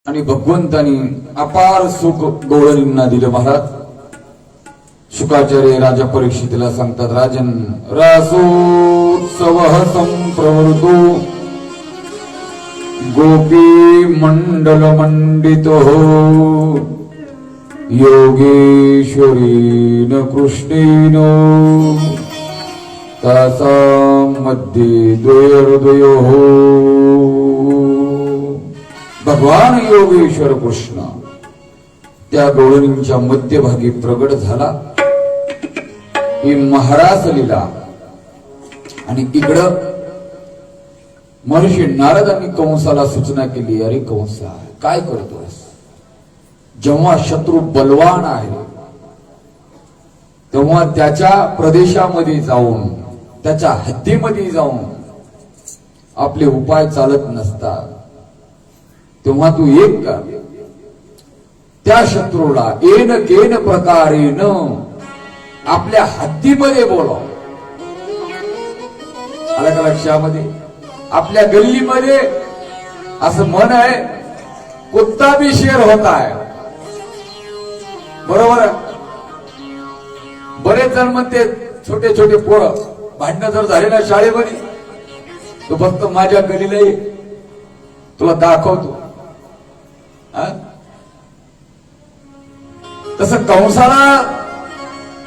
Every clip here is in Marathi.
आणि भगवंतानी अपार सुख गवळणींना दिलं. महाराज शुकाचार्य राजा परीक्षितला सांगतात, राजन रासोत्सव संप्रवृतो गोपी मंडल मंडितो योगेश्वरीन कृष्णेन तासां मध्ये द्वयोर्द्वयोः. भगवान योगेश्वर कृष्ण त्या गवळणींच्या मध्यभागी प्रगट झाला. ही महाराज लीला. आणि इकडं महर्षी नारदांनी कंसाला सूचना केली, अरे कंसा काय करतोस? जेव्हा शत्रू बलवान आहे तेव्हा त्याच्या प्रदेशामध्ये जाऊन त्याच्या हद्दीमध्ये जाऊन आपले उपाय चालत नसतात. तेव्हा तू एक कर, त्या शत्रूला येन केन प्रकारेन आपल्या हद्दीमध्ये बोलव. आलं का लक्षामध्ये? आपल्या गल्लीमध्ये असं मन आहे, कुत्ता भी शेर होता है. बरोबर. बरेच जण म्हणते छोटे छोटे पोरं भांडणं जर झाले ना शाळेमध्ये, तो फक्त माझ्या गलीला ये, तुला दाखवतो. तसं कंसाला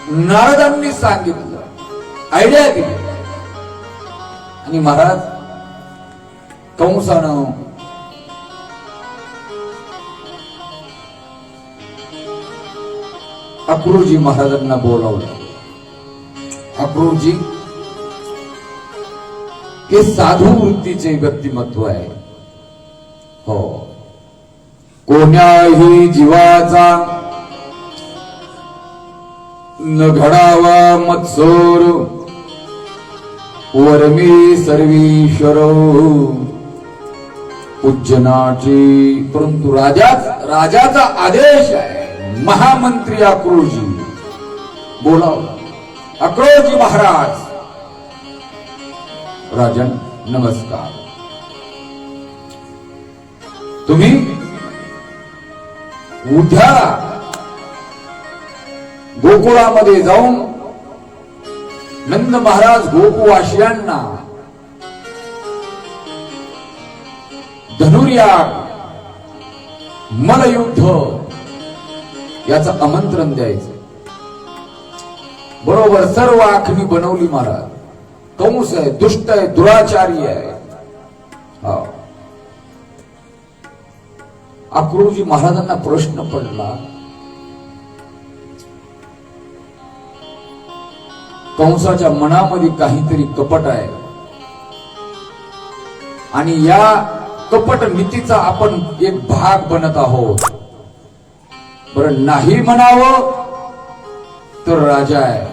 नारदांनी सांगितलं, आयडिया दिली. आणि महाराज कंसानं अक्रूरजी महाराजांना बोलावलं. अक्रूरजी हे साधू वृत्तीचे व्यक्तिमत्व आहे. हो, कोण्याही जीवाचा न घडावा मत्सर वरमी सर्वीश्वर पूजनाची. परंतु राजाचा आदेश आहे. महामंत्री अक्रूरजी बोलावला. अक्रूरजी महाराज, राजन नमस्कार. तुम्ही उद्या गोकुळामध्ये जाऊन नंद महाराज गोकुवासियांना धनुर्याग मलयुद्ध याचं आमंत्रण द्यायचं. बरोबर सर्व आखणी बनवली. महाराज कंस आहे, दुष्ट आहे, दुराचारी आहे. अक्रूरजी महाराजांना प्रश्न पडला, कंसाच्या मनामध्ये काहीतरी कपट आहे आणि या कपट नीतीचा आपण एक भाग बनत आहोत. बरं नाही म्हणावं तर राजा आहे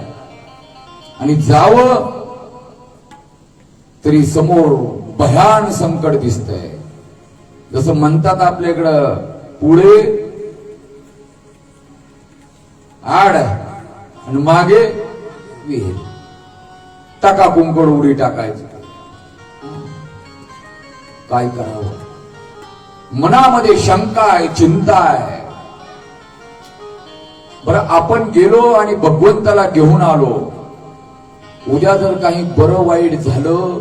आणि जावं तरी समोर भयान संकट दिसतंय. जसं म्हणतात आपल्याकडं, पुढे आड आणि मागे विहीर. टाका कुंकड उडी टाकायचं. काय करावं? मनामध्ये शंका आहे, चिंता आहे. बरं आपण गेलो आणि भगवंताला घेऊन आलो. उद्या जर काही बरं वाईट झालं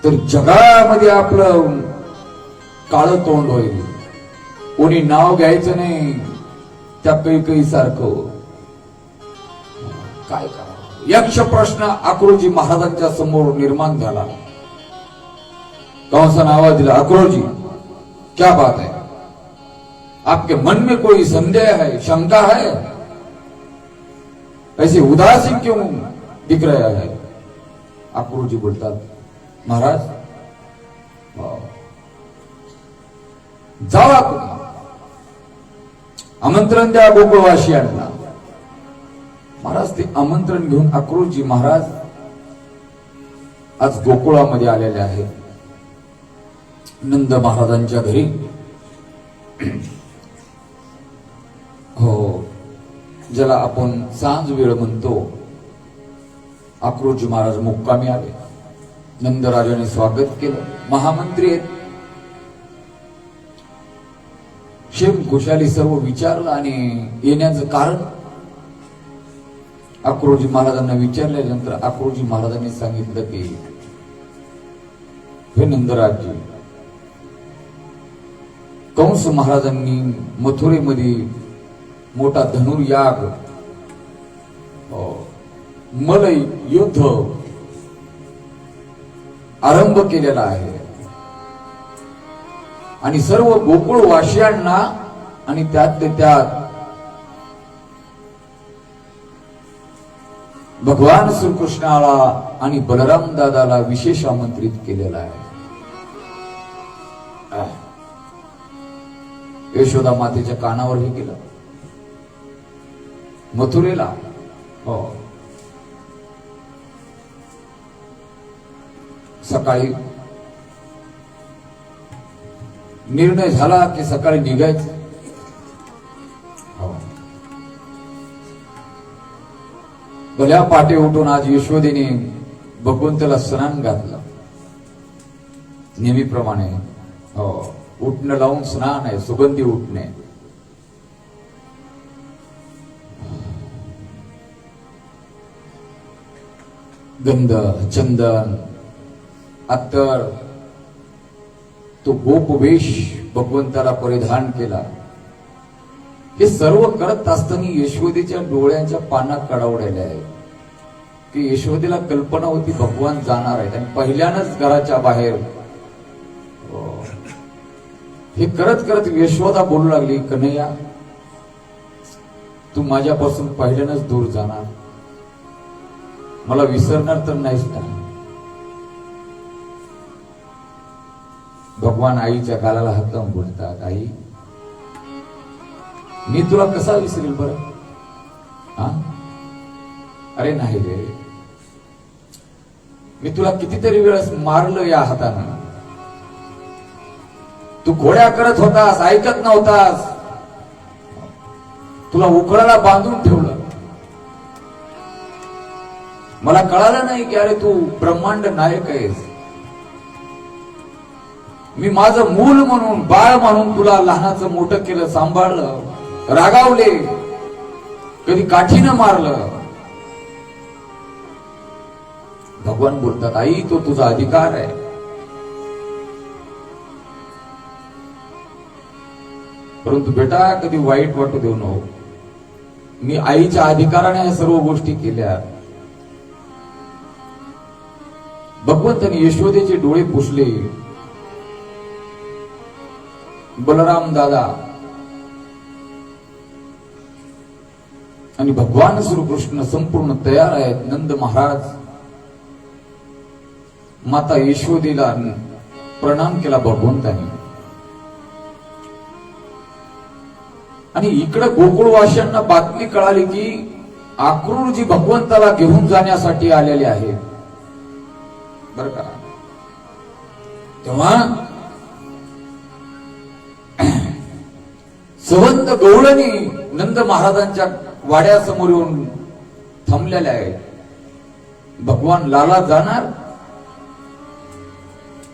तर जगामध्ये आपलं काळं तोंड होईल. कोणी नाव घ्यायचं नाही त्या कैकई सारखं. काय करावं? यक्ष प्रश्न अक्रूरजी महाराजांच्या समोर निर्माण झाला. कंसाने आवाज दिला, अक्रूरजी क्या बात है? आपके मन में कोई संदेह है, शंका है? ऐसे उदासी क्यों दिख रहा है? अक्रूरजी बोलतात, महाराज जावा तुम्ही, आमंत्रण द्या गोकुळवासियांना. महाराज ते आमंत्रण घेऊन अक्रूरजी महाराज आज गोकुळामध्ये आलेले आहेत. नंद महाराजांच्या घरी. हो, ज्याला आपण सांज वेळ म्हणतो, अक्रूरजी महाराज मुक्कामी आले. नंदराजाने स्वागत केलं. महामंत्री आहेत शेम खुशाली सर्व विचारलं आणि येण्याचं कारण अक्रोजी महाराजांना विचारल्यानंतर अक्रोजी महाराजांनी सांगितलं की हे नंदराजजी, कंस महाराजांनी मथुरेमध्ये मोठा धनुर्याग मलय युद्ध आरंभ केलेला आहे आणि सर्व गोकुळवासियांना आणि त्यात भगवान श्रीकृष्णाला आणि बलराम दादाला विशेष आमंत्रित केलेला आहे. यशोदा मातेच्या कानावर हे केलं मथुरेला. हो, सकाळी निर्णय झाला की सकाळी निघायचं. भल्या पाटे उठून आज यशोदेने भगवंताला स्नान घातलं नेहमीप्रमाणे. हो, उठणं लावून स्नान आहे, सुगंधी उठणे. गंध, चंदन, अत्तर, तो गोपवेश भगवंताला परिधान केला. हे सर्व करत असताना यशोदेच्या डोळ्यांच्या पाना कडावलेल्या आहे की यशोदेला कल्पना होती भगवान जाणार आहेत आणि पहिल्यानंच घराच्या बाहेर. हे करत करत यशोदा बोलू लागली, कन्हैया तू माझ्यापासून पहिल्यानंच दूर जाणार, मला विसरणार तर नाहीस ना. भगवान आईच्या गालाला हात लावून बोलतात, आई मी तुला कसा विसरेल बरं? हा, अरे नाही रे, मी तुला कितीतरी वेळेस मारलं या हातानं. तू घोड्या करत होतास, ऐकत नव्हतास, तुला उकळाला बांधून ठेवलं. मला कळालं नाही की अरे तू ब्रह्मांड नायक आहेस. मी माझं मूल म्हणून, बाळ म्हणून तुला लहानाचं मोठं केलं, सांभाळलं, रागावले, कधी काठीनं मारलं. भगवान बोलतात, आई तो तुझा अधिकार आहे. परंतु बेटा कधी वाईट वाटू देऊ नको. मी आईच्या अधिकाराने या सर्व गोष्टी केल्या. भगवंताने यशोदेचे डोळे पुसले. बलराम दादा आणि भगवान श्रीकृष्ण संपूर्ण तयार आहेत. नंद महाराज माता यशोदेला प्रणाम केला भगवंताने. आणि इकडे गोकुळवासियांना बातमी कळाली की आक्रूरजी भगवंताला घेऊन जाण्यासाठी आलेले आहेत बर का. तेव्हा सवंत गवळणी नंद महाराजांच्या वाड्यासमोर येऊन थांबलेल्या आहेत. भगवान लाला जाणार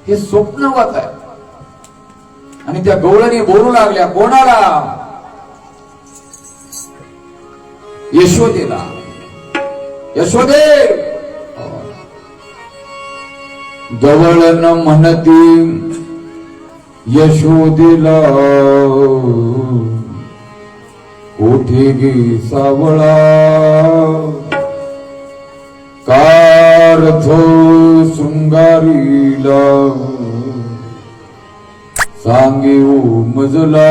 हे स्वप्नवत आहे. आणि त्या गवळणी बोलू लागल्या, कोणाला? यशोदेला. यशोदे, गवळण म्हणती यशोदेला, कोठे गे सावळा, कारथ शृंगारीला, सांगे मजला,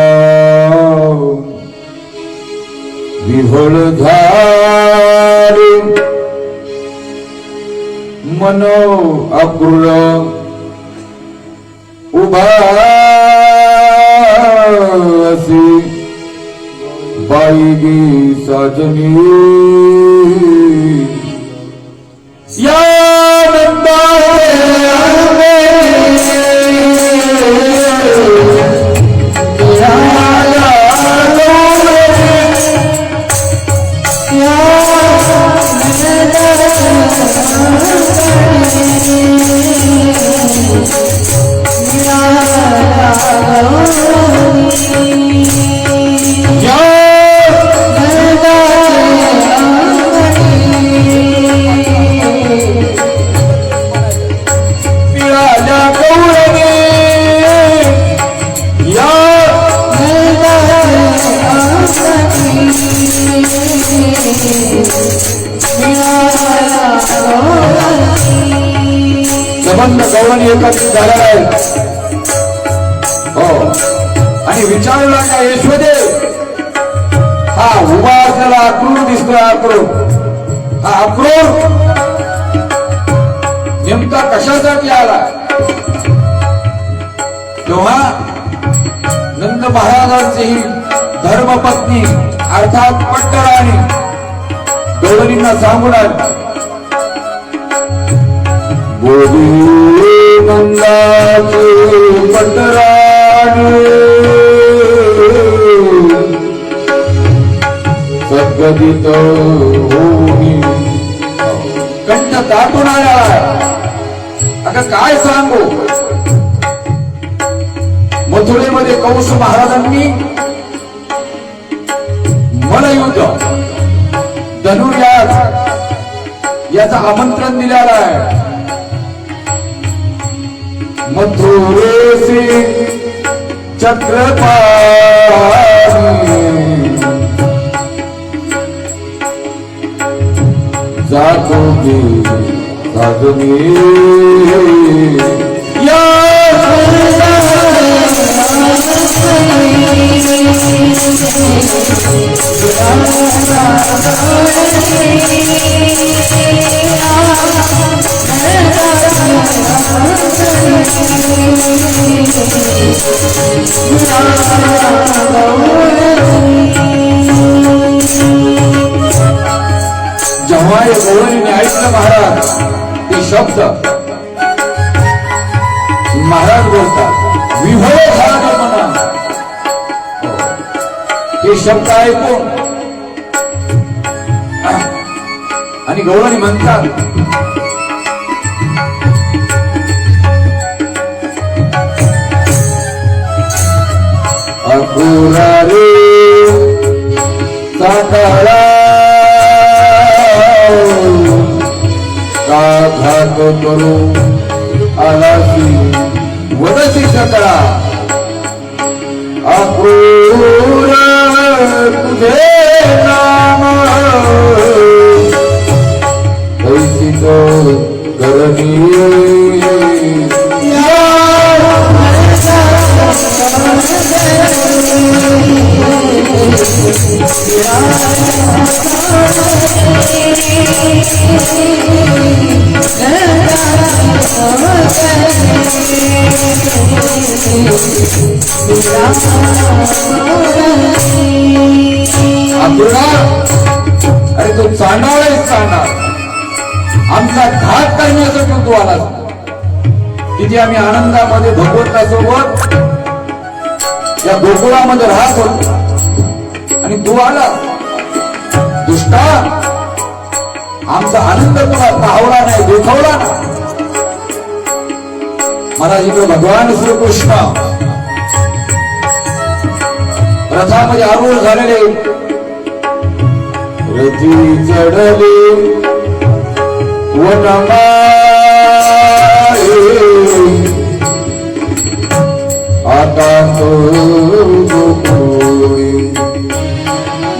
विव्हळ झाले मन आक्रूर, उभा असे बाई गे साजनी, या नंदा या गवळणी एकत्रित झालेला आहे. हो, आणि विचारला का यशोदे, हा उभा असलेला अक्रूर दिसतोय, अक्रूर, हा अक्रूर नेमका कशासाठी आला? तेव्हा नंद महाराजांची ही धर्मपत्नी अर्थात पट्टराणी गवळणींना सांगून आली, बोली नंदाची पट्टराणी सद्गदित होई, कंठ दाटून आला. आता काय सांगू, मथुरेमध्ये कंस महाराजांनी मल्लयुद्ध धनुर्यास याचं आमंत्रण दिलेलं आहे. मथुरेसी चक्रपाणी जातो की साधनी या जेव्हा हे गवळणीने ऐकलं महाराज ते शब्द, महाराज बोलतात विभव झाला म्हणा. हे शब्द ऐकून आणि गवळणी म्हणतात, अक्रूरा रे साकारा का घात करू आलासी वदसी सकळा, अक्रूर तुझे नाम ऐसित करणी अरे तो चांडाळ आहे, चांडाळ. आमचा घात करण्यासाठी तू आला. किती आम्ही आनंदामध्ये भगवंतासोबत या गोकुळामध्ये राहत होतो आणि तू आला. दुष्टा, आमचा आनंद तुला पाहवला नाही, दुखवला ना. मला इकडे भगवान श्रीकृष्ण रथामध्ये आरूढ झालेले, रथी चढले वनमाळे आता तो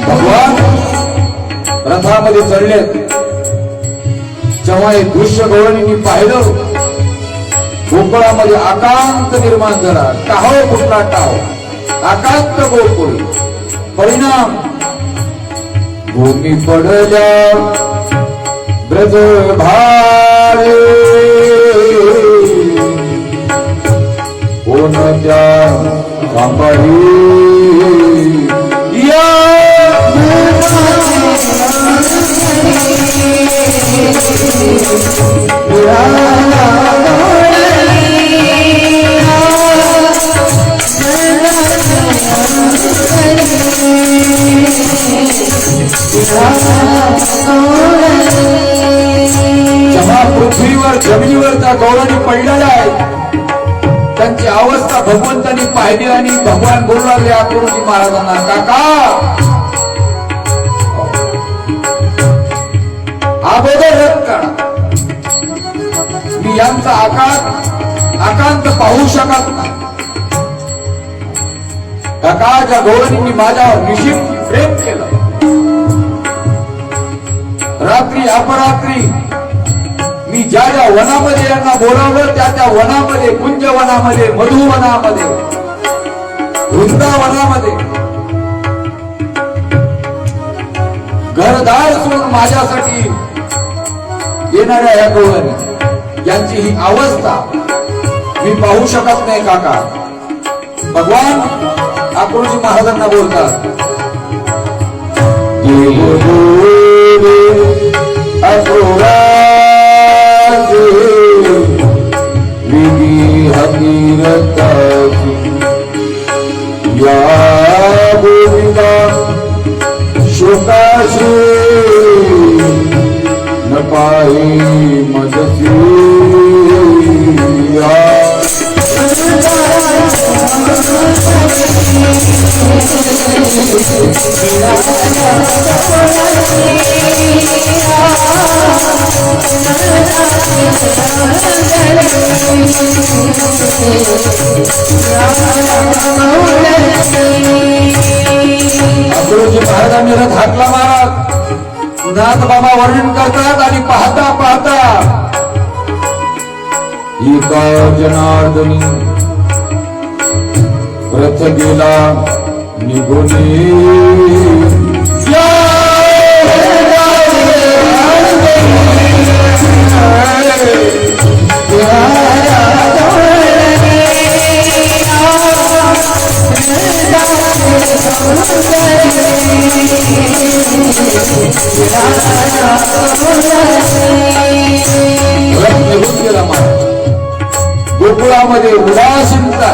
भगवान रथामध्ये चढले. जेव्हा हे दृश्य गवळणींनी पाहिलं, गोकुळामध्ये आकांत निर्माण झाला. टाहो कुठला टाहो, आकांत गोकुळ. परिणाम भूमी पडल्या ब्रज भारे, कोणत्या सांभाळी या जेव्हा पृथ्वीवर जमिनीवर त्या गवळणी पडलेल्या आहेत, त्यांची अवस्था भगवंतांनी पाहिली आणि भगवान बोलू लागले अक्रूरजी महाराजांना, काका अगोदर रथ काढा, मी यांचा आकांत पाहू शकत नाही. काका, ज्या गवळणींनी माझ्यावर निश्चित प्रेम केलं, रात्री अपरात्री मी ज्या ज्या वनामध्ये यांना बोलावलं त्या त्या वनामध्ये, कुंजवनामध्ये, मधुवनामध्ये, वृंदावनामध्ये घरदार सोडून माझ्यासाठी येणाऱ्या या गवळणी यांची ही अवस्था मी पाहू शकत नाही काका. भगवान अक्रोजी महाराजांना बोलतात, या गोविंदा शोकाशी न पाहे मदती अक्रोजी महाराजांनी रथ हाकला महाराज नाथ बाबा वर्णन करतात आणि पाहता पाहता एका जनार्दनी रथ गेला निघून. गोकुळामध्ये उदासीनता.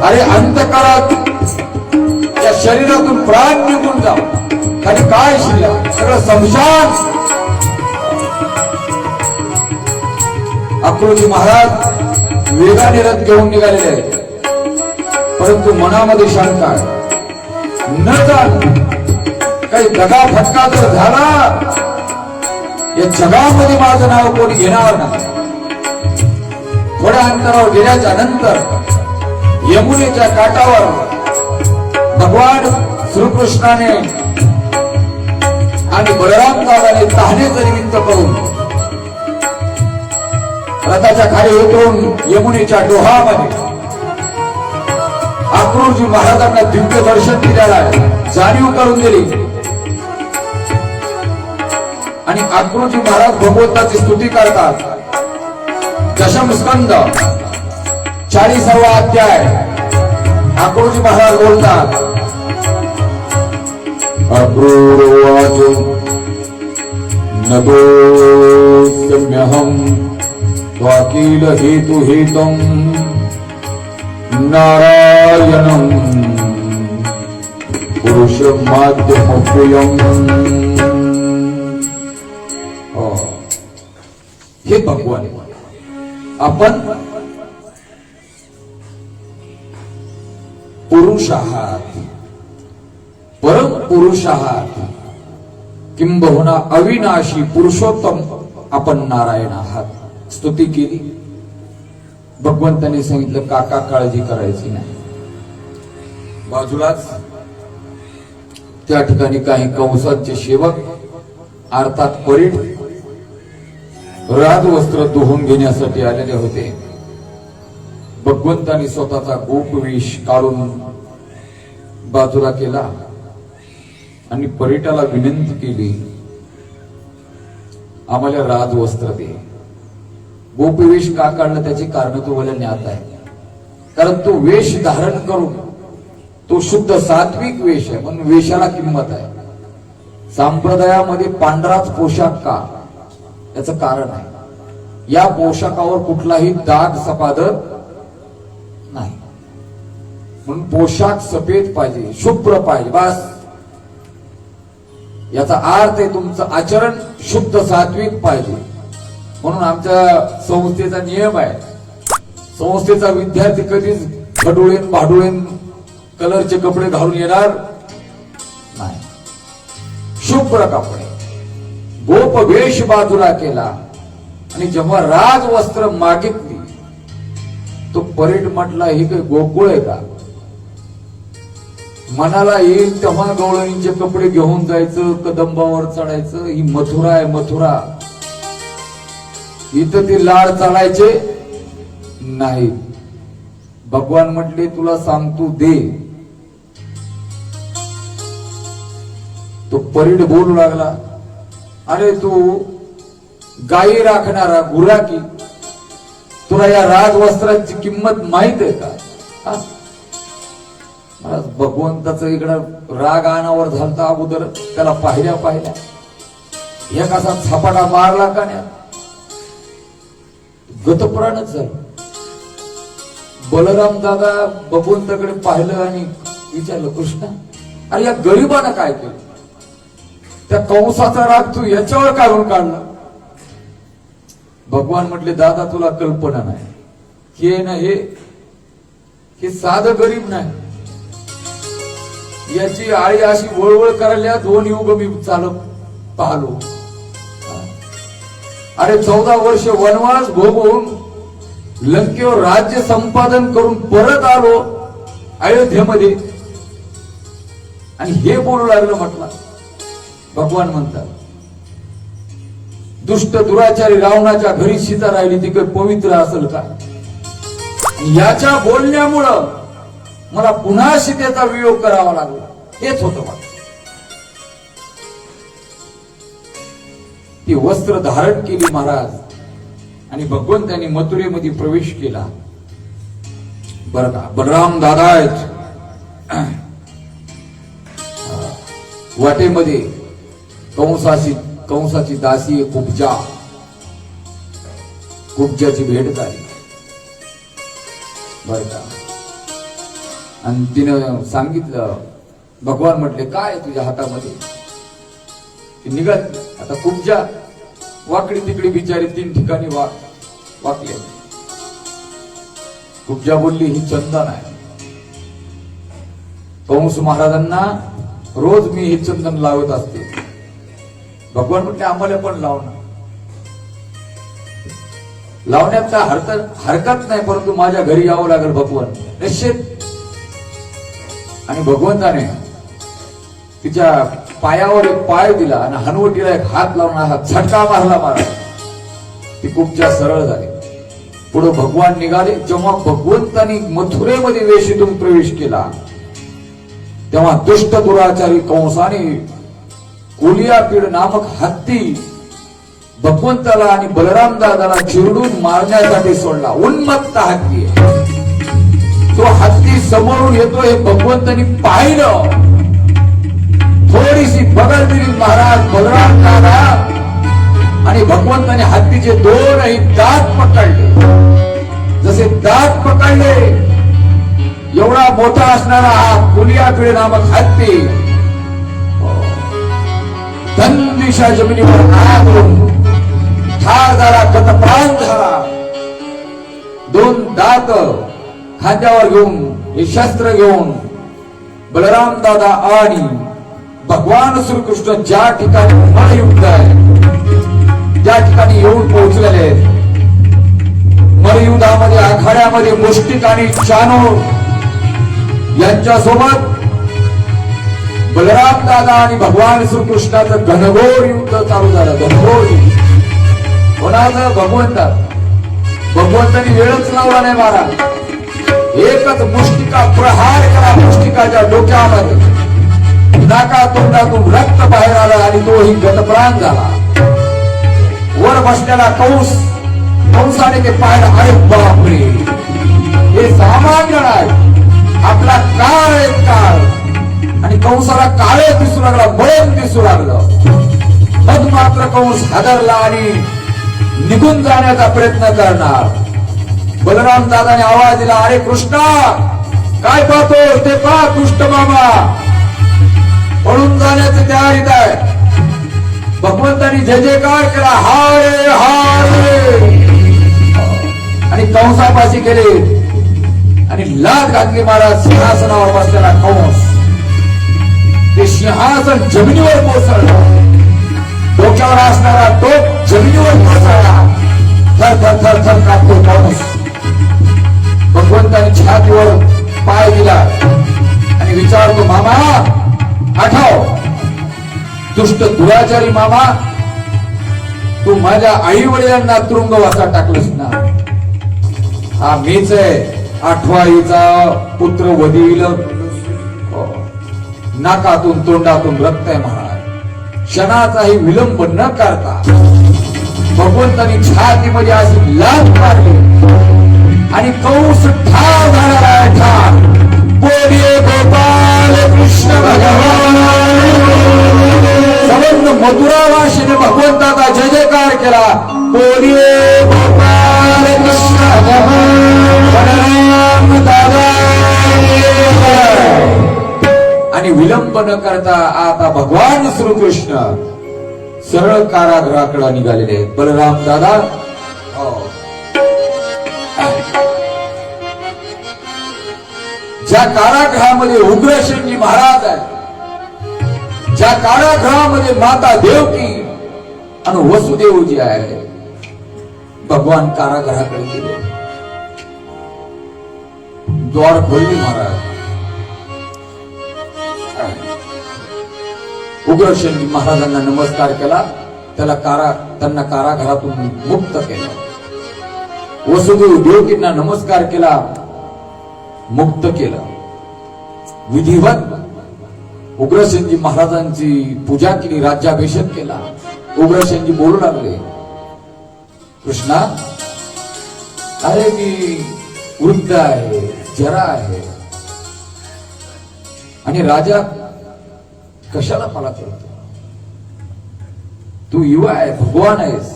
अरे अंतकाळात या शरीरातून प्राण निघून जाव, आणि काय शिल्लक, सगळं संसार. अक्रोजी महाराज वेगाने रथ घेऊन निघालेले आहेत, परंतु मनामध्ये शंका आहे. न जाण काही दगा फटका जर झाला या जगामध्ये माझं नाव कोणी घेणार नाही. थोड्या अंतरावर गेल्याच्या नंतर यमुनेच्या काठावर भगवान श्रीकृष्णाने आणि बलराम दादाने तहानेचं निमित्त करून रथाच्या खाली उतरून यमुनेच्या डोहामध्ये अक्रोजी महाराजांना दिव्य दर्शन दिलेलं जाणीव करून दिली. आणि अक्रोजी महाराज भगवंताची स्तुती करतात. दशम स्कंद 40वा अध्याय. अक्रोजी महाराज बोलतात, अक्रूरवाच नदोस्म्यहं त्वाकील हेतु हेतम नारायणं पुरुषमाद्यमप्रियम्. हे भगवान, आपण पुरुष आहात, परम पुरुष आहात, किंबहुना अविनाशी पुरुषोत्तम आपण नारायण आहात. स्तुती केली. भगवंतांनी सांगितलं, काका काळजी करायची नाही. बाजूलाच त्या ठिकाणी काही कंसांचे सेवक अर्थात परीट राजवस्त्र धुवून घेण्यासाठी आलेले होते. भगवंतांनी स्वतःचा गोपवेश काढून बाजूला केला आणि परीटाला विनंती केली, आम्हाला राजवस्त्र दे. गोपवेश का काढलं त्याचे कारण तुम्हाला ज्ञात आहे. कारण तो वेश धारण करून तो शुद्ध सात्विक वेश आहे, म्हणून वेशाला किंमत आहे. संप्रदायामध्ये पांढराच पोशाख का, याचं कारण आहे. या पोशाखावर कुठलाही दाग सपादत नाही, म्हणून पोशाख सफेद पाहिजे, शुभ्र पाहिजे, बस. याचा अर्थ आहे तुमचं आचरण शुद्ध सात्विक पाहिजे. म्हणून आमच्या संस्थेचा नियम आहे, संस्थेचा विद्यार्थी कधीच खडुळेन भाडुळेन कलरचे कपडे घालून येणार नाही. शुभ्र कपडे, गोपवेश बाजूला केला. आणि जेव्हा राजवस्त्र मागितली तो परीट म्हटला, ही काही गोकुळ आहे का? मनाला येईल तेव्हा गवळणीचे कपडे घेऊन जायचं, कदंबावर चढायचं. ही मथुरा आहे, मथुरा. इथं ते लाड चालायचे नाही. भगवान म्हटले तुला सांगतो दे. तो परीड बोलू लागला, अरे तू गायी राखणारा गुराकी, तुला या राजवस्त्राची किंमत माहित आहे का? मला भगवंताचं इकडं राग अनावर झालता. अगोदर त्याला पाहिल्या एक असा झपाटा मारला का नाही, गतपुराणच झालं. बलराम दादा भगवंताकडे पाहिलं आणि विचारलं, कृष्णा अरे या गरीबानं काय केलं? त्या कंसाचा राग तू याच्यावर काढून काढला. भगवान म्हटले, दादा तुला कल्पना नाही, हे ना हे साधं गरीब नाही, याची आळी अशी वळवळ करायला 2 युग मी चालत पाहलो. अरे 14 वर्ष वनवास भोगून लंकेवर राज्य संपादन करून परत आलो अयोध्येमध्ये, आणि हे बोलू लागलं. म्हटलं भगवान म्हणतात, दुष्ट दुराचारी रावणाच्या घरी सीता राहिली, ती काही पवित्र असेल का? याच्या बोलण्यामुळं मला पुन्हा सीतेचा वियोग करावा लागला. हेच होतं मला. ती वस्त्र धारण केली महाराज, आणि भगवंतांनी मथुरेमध्ये प्रवेश केला. बरं का, बलराम दादा आहेत. वाटेमध्ये कंसाची दासी कुब्जाची भेट झाली. बरं का, आणि तिनं सांगितलं, भगवान म्हटले काय तुझ्या हातामध्ये? ती निघाली. आता कुब्जा वाकडी तिकडी बिचारी 3 ठिकाणी वाकले. कुब्जा बोलली, ही चंदन आहे. कंस महाराजांना रोज मी हे चंदन लावत असते. भगवान म्हटले, आम्हाला पण लावणार. लावण्यात काय हरकत नाही, परंतु माझ्या घरी यावं लागेल भगवान निश्चित. आणि भगवंताने तिच्या पायावर एक पाय दिला आणि हनुवटीला एक हात लावून हा झटका मारला महाराज. ती कुब्जा सरळ झाली. पुढे भगवान निघाले. जेव्हा भगवंतांनी मथुरेमध्ये वेशीतून प्रवेश केला, तेव्हा दुष्ट दुराचारी कंसाने कोलियापीड नामक हत्ती भगवंताला आणि बलराम दादाला चिरडून मारण्यासाठी सोडला. उन्मत्त हत्ती. तो हत्ती समोरून येतो हे भगवंतांनी पाहिलं. थोडीशी बगल दिली महाराज बलराम दादा, आणि भगवंताने हत्तीचे 2ही दात पकडले. जसे दात पकडले, एवढा मोठा असणारा हा कोलियापीड नामक हत्ती धनदिशा जमिनीवर आदळून ठार झाला, गतप्राण झाला. 2 दात खांद्यावर घेऊन, हे शस्त्र घेऊन बलराम दादा आणि भगवान श्रीकृष्ण ज्या ठिकाणी मल्लयुद्ध आहे त्या ठिकाणी येऊन पोहोचलेले. मल्लयुद्धामध्ये आखाड्यामध्ये मुष्टिक आणि चानूर यांच्यासोबत बलराम दादा आणि भगवान श्रीकृष्णाचं घनघोर युद्ध चालू झालं. घनघोर कोणाचं? भगवंतांनी वेळच लावला नाही महाराज. एकच मुष्टिका प्रहार करा मुष्टिकाच्या डोक्यामध्ये, नाका तोंडातून रक्त बाहेर आलं आणि तोही गतप्राण झाला. वर बसलेला कंसाने ते पाहिलं. अरे बापरे, हे सामान्य नाही, आपला काळ एक काळ. आणि कंसाला काळे दिसू लागला, बळण दिसू लागलं. मग मात्र कंस हादरला आणि निघून जाण्याचा प्रयत्न करणार. बलराम दादाने आवाज दिला, अरे कृष्णा काय पाहतो? ते पहा कृष्ण मामा पळून जाण्याची तयारीत आहे. भगवंतानी जय जयकार केला, हाय हाय, आणि कंसापाशी गेले आणि लाथ घातली महाराज. सिंहासनावर बसलेला कंस ते सिंहासन जमिनीवर कोसळलं. डोक्यावर असणारा टोप जमिनीवर कोसळला. थर थर थर थर कापतो कंस. भगवंतानी छातीवर पाय दिला आणि विचारतो, मामा आठव. दुष्ट दुराचारी मामा, तू माझ्या आई वडिलांना तुरुंगवासा टाकलंस ना, हा मीच आहे आठवाईचा पुत्र वधील. नाकातून तोंडातून रक्त आहे महाराज. क्षणाचाही विलंब न करता भगवंतानी छातीमध्ये अशी लाथ मारली आणि कंस ठार झाला आहे, ठार. बोलिये गोपाल कृष्ण भगवान. समस्त मथुरा वासीने भगवंताचा जय जयकार केला. बोलिये गोपाल कृष्ण भगवान बलराम दादा. आणि विलंब न करता आता भगवान श्रीकृष्ण सरळ कारागृहाकडे निघालेले. बलराम दादा ज्या कारागृहामध्ये उग्रसेनजी महाराज आहे, ज्या कारागृहामध्ये माता देवकी आणि वसुदेवजी आहे, भगवान कारागृहाकडे गेले. द्वार खोलली महाराज. उग्रसेनजी महाराजांना नमस्कार केला, त्यांना कारागृहातून मुक्त केलं. वसुदेव देवकींना नमस्कार केला, मुक्त केलं. विधिवत उग्रसेनजी महाराजांची पूजा केली, राज्याभिषेक केला. उग्रसेनजी बोलू लागले, कृष्णा अरे मी वृद्ध आहे, जरा आहे आणि राजा कशाला मला करतो? तू युवा आहे, भगवान आहेस,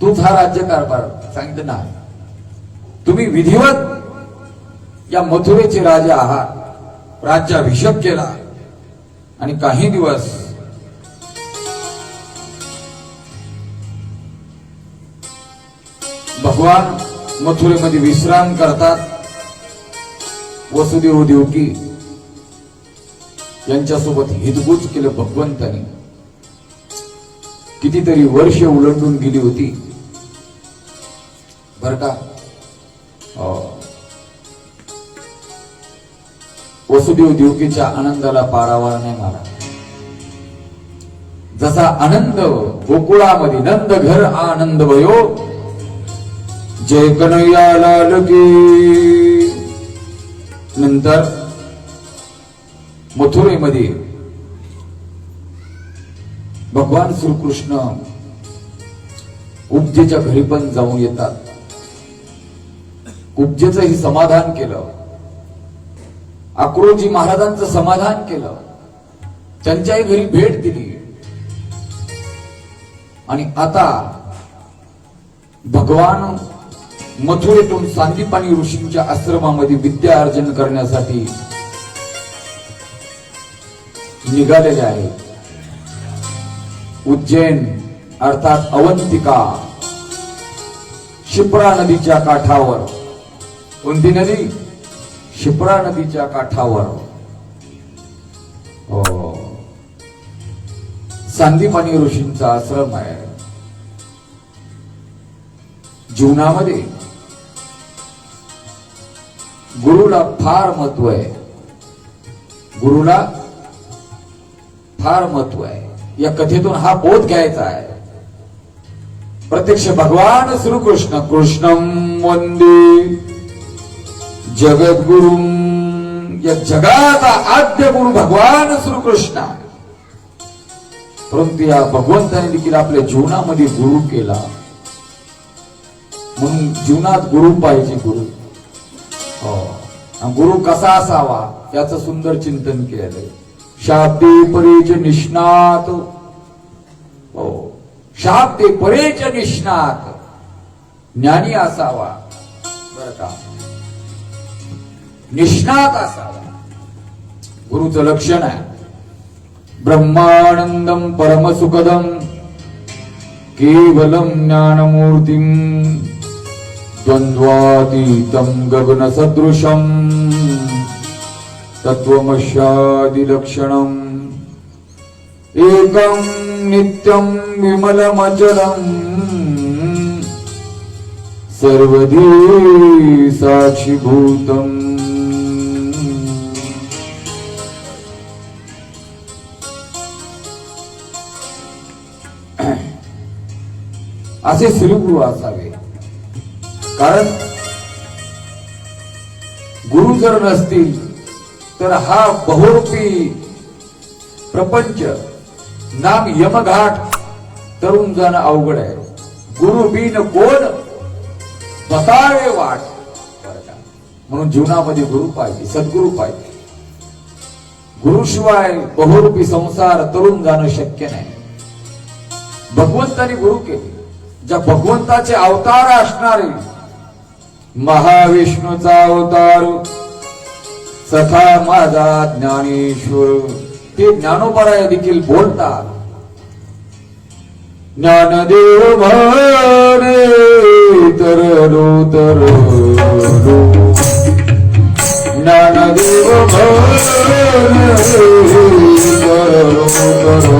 तूच हा राज्यकारभार. सांगितलं नाही, तुम्ही विधिवत या मथुरेचे राजा आहात. राज्याभिषेक केला आणि काही दिवस भगवान मथुरेमध्ये विश्राम करतात. वसुदेव देवकी यांच्यासोबत हितगुज केलं भगवंतानी. कितीतरी वर्ष उलंडून गेली होती बर का. वसुदेव देवकीच्या आनंदाला पारावार नाही मला. जसा आनंद गोकुळामध्ये नंद घर आनंद भयो, जय कन्हैया लाल की. नंतर मथुरेमध्ये भगवान श्रीकृष्ण कुब्जेच्या घरी पण जाऊन येतात. कुब्जेचंही समाधान केलं, अक्रोजी महाराजांचं समाधान केलं, त्यांच्याही घरी भेट दिली. आणि आता भगवान मथुरेतून सांदीपानी ऋषींच्या आश्रमामध्ये विद्या अर्जन करण्यासाठी निघालेले आहेत. उज्जैन अर्थात अवंतिका, शिप्रा नदीच्या काठावर. कोणती नदी? शिप्रा नदीच्या काठावर सांदीपानी ऋषींचा आश्रम आहे. जीवनामध्ये गुरुला फार महत्व आहे, गुरुला फार महत्व आहे. या कथेतून हा बोध घ्यायचा आहे. प्रत्यक्ष भगवान श्रीकृष्ण, कृष्णं वंदे जगद्गुरु, या जगाचा आद्य गुरु भगवान श्रीकृष्ण. परंतु या भगवंताने देखील आपल्या जीवनामध्ये गुरु केला. म्हणून जीवनात गुरु पाहिजे. गुरु गुरु कसा असावा याचं सुंदर चिंतन केलंय. शाब्दे परेच निष्णात, शाब्दे परेच निष्णात ज्ञानी असावा बर का, निष्णात असावा. गुरुचं लक्षण आहे ब्रह्मानंदम परमसुखदम केवलम ज्ञानमूर्तिम द्वंद्वातीतं गगन सदृशम तत्वमस्यादि लक्षणम एकं नित्यं विमलमचलम सर्वधी साक्षीभूतम. असे श्रीगुरु असावे. कारण गुरु जर नसतील तर हा बहुरूपी प्रपंच नाम यमघाट तरुण जाणं अवघड आहे. गुरु बिन कोण बतावे वाट. म्हणून जीवनामध्ये गुरु पाहिजे, सद्गुरु पाहिजे. गुरुशिवाय बहुरूपी संसार तरुण जाणं शक्य नाही. भगवंताने गुरु केले. ज्या भगवंताचे अवतार असणारे महाविष्णूचा अवतार सखा माझा ज्ञानेश्वर, ते ज्ञानोबराय देखील बोलतात. ज्ञानदेव म्हणे तरलो तरलो, ज्ञानदेव म्हणे तरलो तरलो,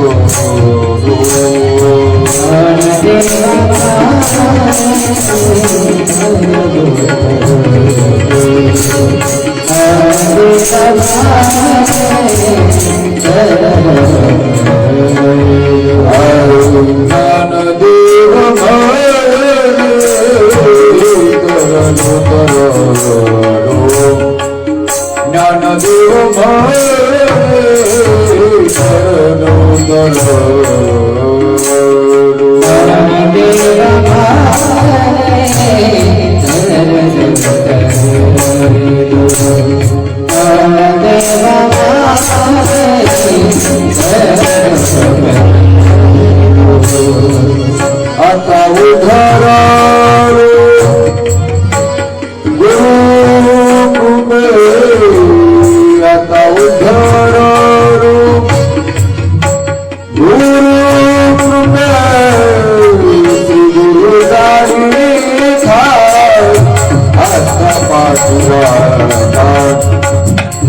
आता उधारालो गुरु, आता उधारालो गुरु, श्री गुरु दारी खाय आता पाठवा,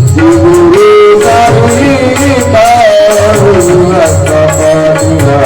श्री गुरु दारी खाय आता पाठवा,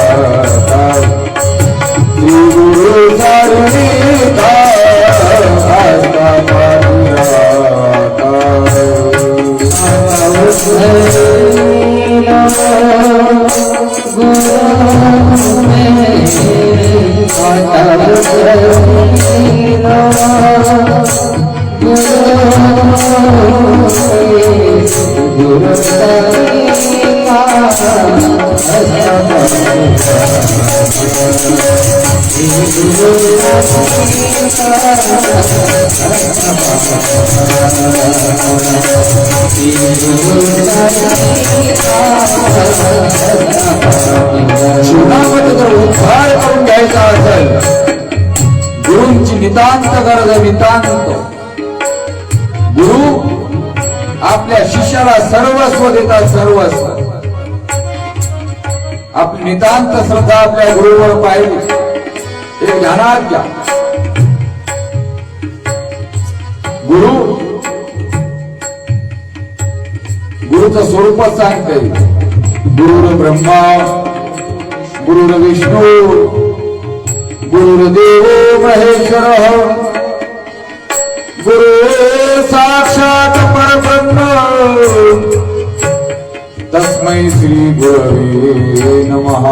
जीवनामध्ये जर उद्धार करून घ्यायचा असेल, गुरूंची नितांत गरज आहे. नितांत गुरु आपल्या शिष्याला सर्वस्व देतात, सर्वस्व. आपली नितांत श्रद्धा आपल्या गुरुवर पाहिजे. एक ध्यानात घ्या. गुरुचं स्वरूपच सांगते. गुरुर ब्रह्मा गुरुर विष्णू गुरुर्देवो महेश्वर, गुरु साक्षात परब्रह्म, तस्मै श्री गुरवे नमः.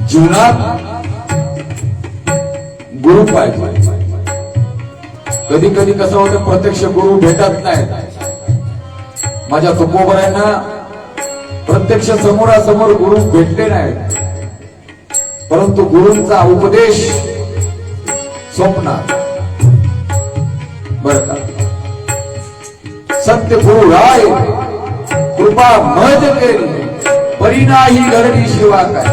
जीवनात गुरु पाहिजे. कधी कधी कसं होतं, प्रत्यक्ष गुरु भेटत नाही. माझ्या तुकोबरांना प्रत्यक्ष समोरासमोर गुरु भेटले नाही, परंतु गुरूंचा उपदेश स्वप्नात. बर का, सत्य गुरु राय कृपा मज केली, परिणाही घडली शिवा काय,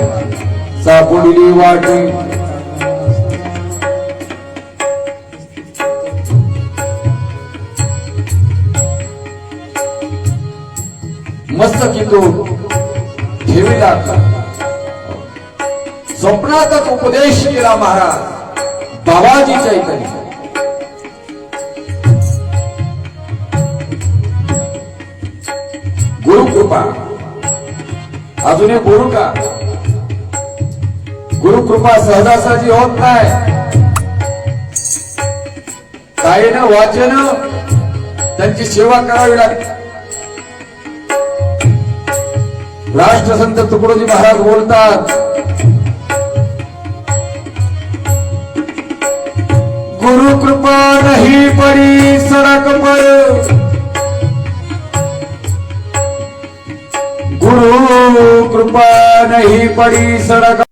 सापडली वाटी. मस्तकी तो ठेविला. स्वप्नातच उपदेश केला महाराज बाबाजी चैतन्य. गुरुकृपा अजून एक गुरु का, गुरुकृपा सहजासहजी होत नाही. कायेनं वाचेनं त्यांची सेवा करावी लागते. राष्ट्रसंत तुकडोजी महाराज बोलतात, गुरु कृपा नहीं पड़ी सड़क पर, गुरु कृपा नहीं पड़ी सड़क